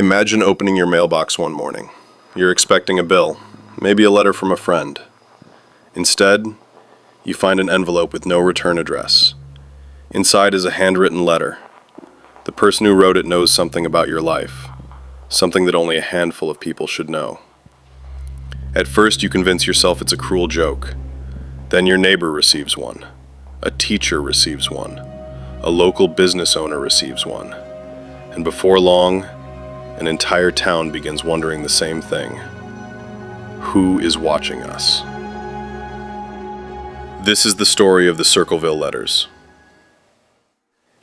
Imagine opening your mailbox one morning. You're expecting a bill, maybe a letter from a friend. Instead, you find an envelope with no return address. Inside is a handwritten letter. The person who wrote it knows something about your life, something that only a handful of people should know. At first, you convince yourself it's a cruel joke. Then your neighbor receives one. A teacher receives one. A local business owner receives one. And before long, an entire town begins wondering the same thing. Who is watching us? This is the story of the Circleville Letters.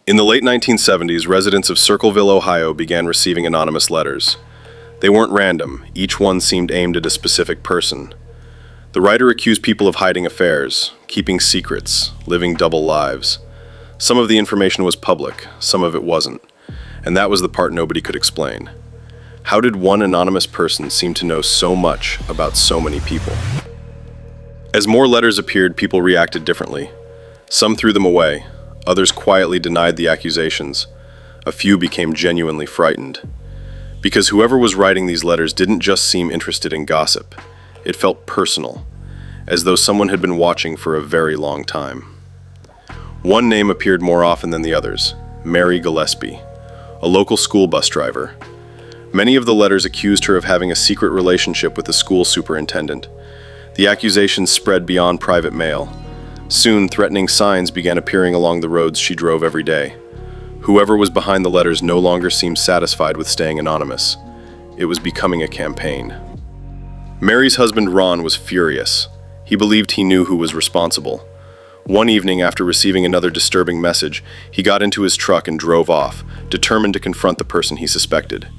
In the late 1970s, residents of Circleville, Ohio began receiving anonymous letters. They weren't random, each one seemed aimed at a specific person. The writer accused people of hiding affairs, keeping secrets, living double lives. Some of the information was public, some of it wasn't, and that was the part nobody could explain. How did one anonymous person seem to know so much about so many people? As more letters appeared, people reacted differently. Some threw them away, others quietly denied the accusations. A few became genuinely frightened. Because whoever was writing these letters didn't just seem interested in gossip. It felt personal, as though someone had been watching for a very long time. One name appeared more often than the others: Mary Gillespie, a local school bus driver. Many of the letters accused her of having a secret relationship with the school superintendent. The accusations spread beyond private mail. Soon, threatening signs began appearing along the roads she drove every day. Whoever was behind the letters no longer seemed satisfied with staying anonymous. It was becoming a campaign. Mary's husband Ron was furious. He believed he knew who was responsible. One evening, after receiving another disturbing message, he got into his truck and drove off, determined to confront the person he suspected.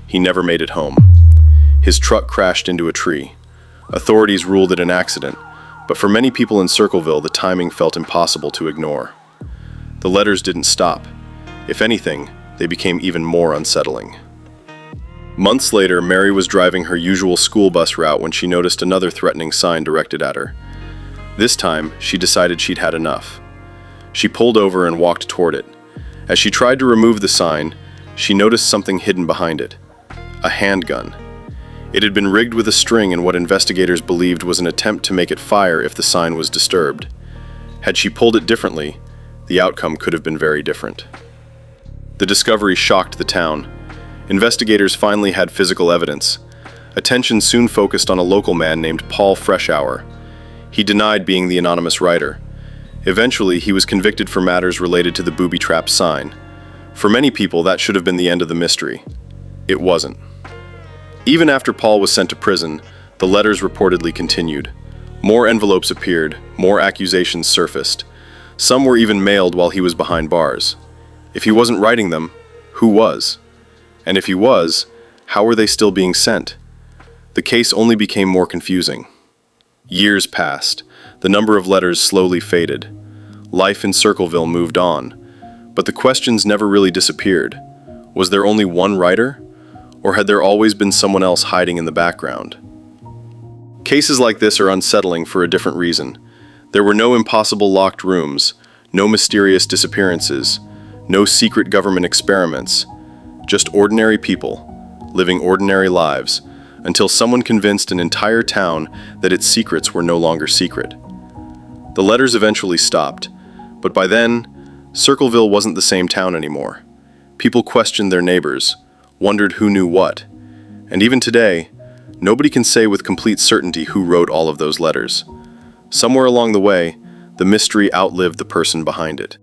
He never made it home. His truck crashed into a tree. Authorities ruled it an accident, but for many people in Circleville, the timing felt impossible to ignore. The letters didn't stop. If anything, they became even more unsettling. Months later, Mary was driving her usual school bus route when she noticed another threatening sign directed at her. This time, she decided she'd had enough. She pulled over and walked toward it. As she tried to remove the sign, she noticed something hidden behind it: a handgun. It had been rigged with a string in what investigators believed was an attempt to make it fire if the sign was disturbed. Had she pulled it differently, the outcome could have been very different. The discovery shocked the town. Investigators finally had physical evidence. Attention soon focused on a local man named Paul Freshour. He denied being the anonymous writer. Eventually, he was convicted for matters related to the booby-trapped sign. For many people, that should have been the end of the mystery. It wasn't. Even after Paul was sent to prison, the letters reportedly continued. More envelopes appeared, more accusations surfaced. Some were even mailed while he was behind bars. If he wasn't writing them, who was? And if he was, how were they still being sent? The case only became more confusing. Years passed. The number of letters slowly faded. Life in Circleville moved on. But the questions never really disappeared. Was there only one writer? Or had there always been someone else hiding in the background? Cases like this are unsettling for a different reason. There were no impossible locked rooms, no mysterious disappearances, no secret government experiments, just ordinary people, living ordinary lives, until someone convinced an entire town that its secrets were no longer secret. The letters eventually stopped, but by then, Circleville wasn't the same town anymore. People questioned their neighbors, wondered who knew what, and even today, nobody can say with complete certainty who wrote all of those letters. Somewhere along the way, the mystery outlived the person behind it.